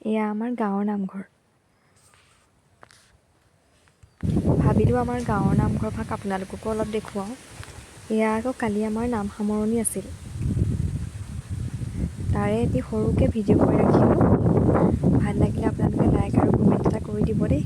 এয়া আমাৰ গাঁৱৰ নামঘৰ। ভাবিলোঁ আমাৰ গাঁৱৰ নামঘৰ ভাগ আপোনালোককো অলপ দেখুৱাওঁ। এয়া আকৌ কালি আমাৰ নাম সামৰণি আছিল, তাৰে এটি সৰুকৈ ভিডিঅ' কৰি ৰাখিলোঁ। ভাল লাগিলে আপোনালোকে লাইক আৰু কমেণ্ট এটা কৰি দিব দেই।